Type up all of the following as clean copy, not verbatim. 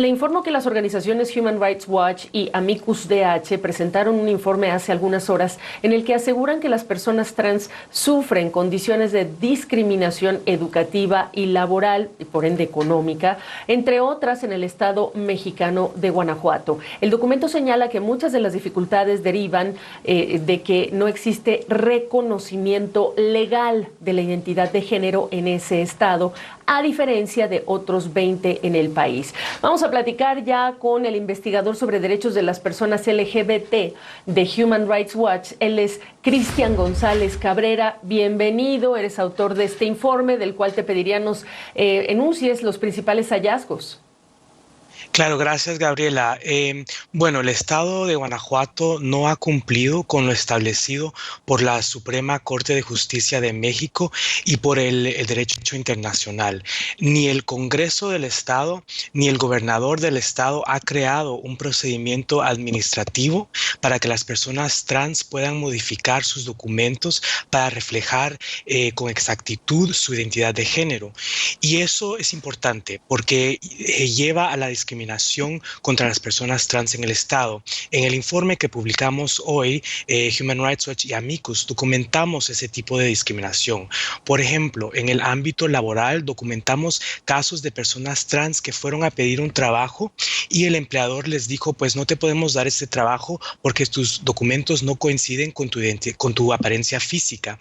Le informo que las organizaciones Human Rights Watch y Amicus DH presentaron un informe hace algunas horas en el que aseguran que las personas trans sufren condiciones de discriminación educativa y laboral, y por ende económica, entre otras en el estado mexicano de Guanajuato. El documento señala que muchas de las dificultades derivan de que no existe reconocimiento legal de la identidad de género en ese estado, a diferencia de otros 20 en el país. Vamos a platicar ya con el investigador sobre derechos de las personas LGBT de Human Rights Watch. Él es Cristian González Cabrera. Bienvenido, eres autor de este informe del cual te pediría nos enuncies los principales hallazgos. Claro, gracias, Gabriela. Bueno, el Estado de Guanajuato no ha cumplido con lo establecido por la Suprema Corte de Justicia de México y por el derecho internacional. Ni el Congreso del Estado ni el gobernador del Estado ha creado un procedimiento administrativo para que las personas trans puedan modificar sus documentos para reflejar con exactitud su identidad de género. Y eso es importante porque lleva a la discriminación contra las personas trans en el Estado. En el informe que publicamos hoy, Human Rights Watch y Amicus, documentamos ese tipo de discriminación. Por ejemplo, en el ámbito laboral documentamos casos de personas trans que fueron a pedir un trabajo y el empleador les dijo, pues no te podemos dar ese trabajo porque tus documentos no coinciden con tu apariencia física.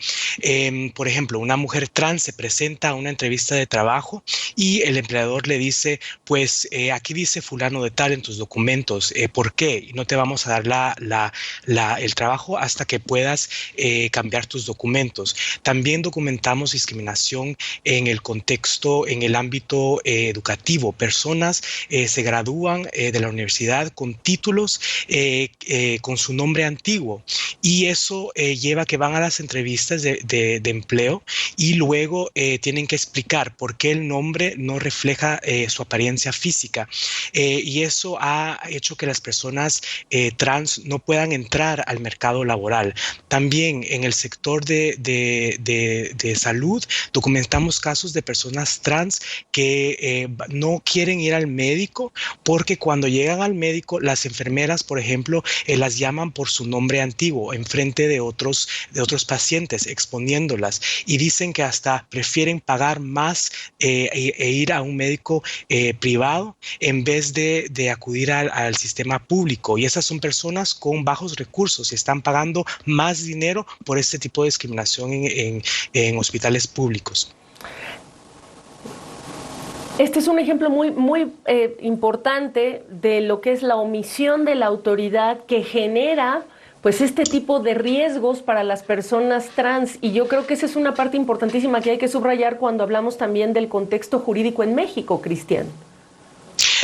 Por ejemplo, una mujer trans se presenta a una entrevista de trabajo y el empleador le dice, pues aquí dice fulano de tal en tus documentos, ¿por qué? Y no te vamos a dar el trabajo hasta que puedas cambiar tus documentos. También documentamos discriminación en el contexto, en el ámbito educativo. Personas se gradúan de la universidad con títulos con su nombre antiguo y eso lleva a que van a las entrevistas de empleo y luego tienen que explicar por qué el nombre no refleja su apariencia física. Y eso ha hecho que las personas trans no puedan entrar al mercado laboral. También en el sector de salud documentamos casos de personas trans que no quieren ir al médico porque cuando llegan al médico las enfermeras, por ejemplo, las llaman por su nombre antiguo en frente de otros pacientes, exponiéndolas, y dicen que hasta prefieren pagar más e ir a un médico privado en vez de acudir al sistema público. Y esas son personas con bajos recursos y están pagando más dinero por este tipo de discriminación en hospitales públicos. Este es un ejemplo muy importante de lo que es la omisión de la autoridad que genera pues este tipo de riesgos para las personas trans, y yo creo que esa es una parte importantísima que hay que subrayar cuando hablamos también del contexto jurídico en México, Cristian.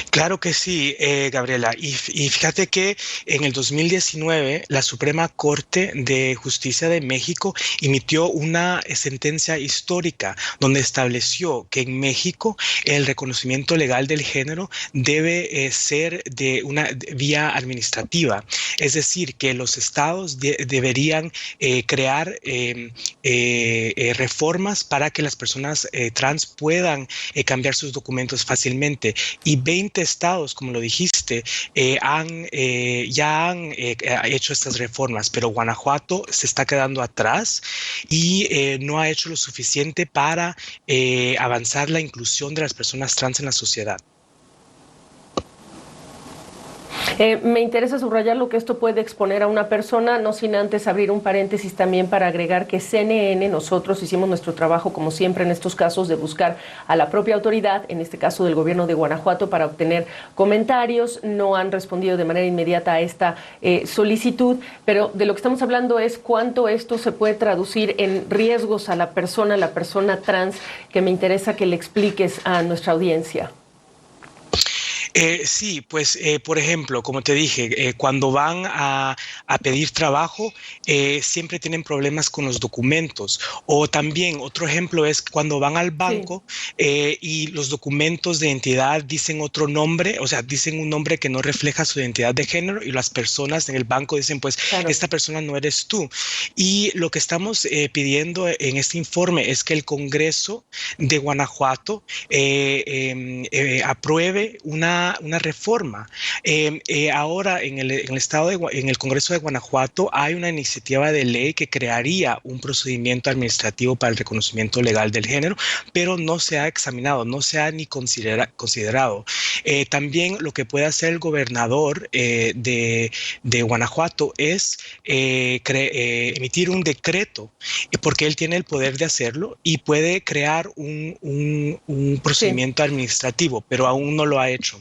Claro que sí, Gabriela. Y fíjate que en el 2019 la Suprema Corte de Justicia de México emitió una sentencia histórica donde estableció que en México el reconocimiento legal del género debe ser de una vía administrativa. Es decir, que los estados deberían crear reformas para que las personas trans puedan cambiar sus documentos fácilmente. Y 20 estados, como lo dijiste, ya han hecho estas reformas, pero Guanajuato se está quedando atrás y no ha hecho lo suficiente para avanzar la inclusión de las personas trans en la sociedad. Me interesa subrayar lo que esto puede exponer a una persona, no sin antes abrir un paréntesis también para agregar que CNN, nosotros hicimos nuestro trabajo, como siempre en estos casos, de buscar a la propia autoridad, en este caso del gobierno de Guanajuato, para obtener comentarios. No han respondido de manera inmediata a esta solicitud, pero de lo que estamos hablando es cuánto esto se puede traducir en riesgos a la persona trans, que me interesa que le expliques a nuestra audiencia. Sí, pues por ejemplo, como te dije, cuando van a pedir trabajo, siempre tienen problemas con los documentos. O también otro ejemplo es cuando van al banco, sí, y los documentos de identidad dicen otro nombre, o sea, dicen un nombre que no refleja su identidad de género, y las personas en el banco dicen, pues, claro, esta persona no eres tú. Y lo que estamos pidiendo en este informe es que el Congreso de Guanajuato apruebe una una reforma. Ahora en el estado en el Congreso de Guanajuato hay una iniciativa de ley que crearía un procedimiento administrativo para el reconocimiento legal del género, pero no se ha examinado, no se ha ni considerado. También lo que puede hacer el gobernador de Guanajuato es emitir un decreto, porque él tiene el poder de hacerlo y puede crear un procedimiento administrativo, pero aún no lo ha hecho.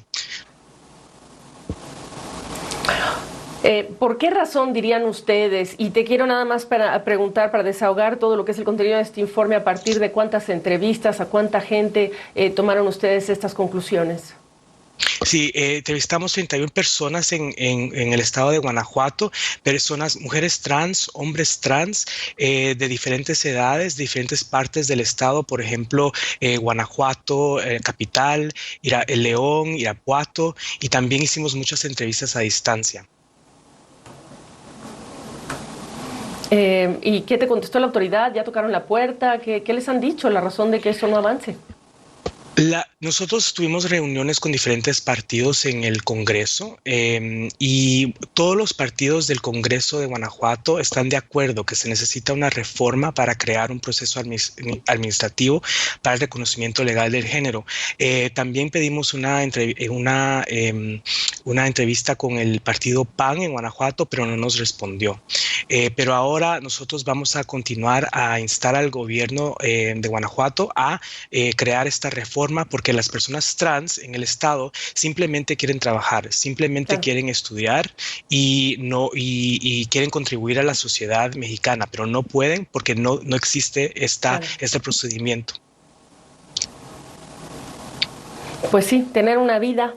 ¿Por qué razón dirían ustedes? Y te quiero nada más para preguntar, para desahogar todo lo que es el contenido de este informe, a partir de cuántas entrevistas, a cuánta gente tomaron ustedes estas conclusiones. Sí, entrevistamos 31 personas en el estado de Guanajuato, personas, mujeres trans, hombres trans, de diferentes edades, diferentes partes del estado, por ejemplo, Guanajuato, capital, León, Irapuato, y también hicimos muchas entrevistas a distancia. ¿Y qué te contestó la autoridad? ¿Ya tocaron la puerta? ¿Qué les han dicho? ¿La razón de que eso no avance? Nosotros tuvimos reuniones con diferentes partidos en el Congreso y todos los partidos del Congreso de Guanajuato están de acuerdo que se necesita una reforma para crear un proceso administrativo para el reconocimiento legal del género. También pedimos una entrevista con el partido PAN en Guanajuato, pero no nos respondió. Pero ahora nosotros vamos a continuar a instar al gobierno de Guanajuato a crear esta reforma, porque las personas trans en el estado simplemente quieren trabajar, simplemente quieren estudiar y quieren contribuir a la sociedad mexicana, pero no pueden porque no existe este procedimiento. Pues sí, tener una vida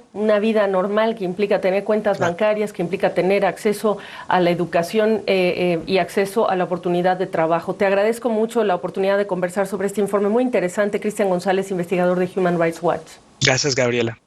normal que implica tener cuentas bancarias, que implica tener acceso a la educación y acceso a la oportunidad de trabajo. Te agradezco mucho la oportunidad de conversar sobre este informe muy interesante. Cristian González, investigador de Human Rights Watch. Gracias, Gabriela.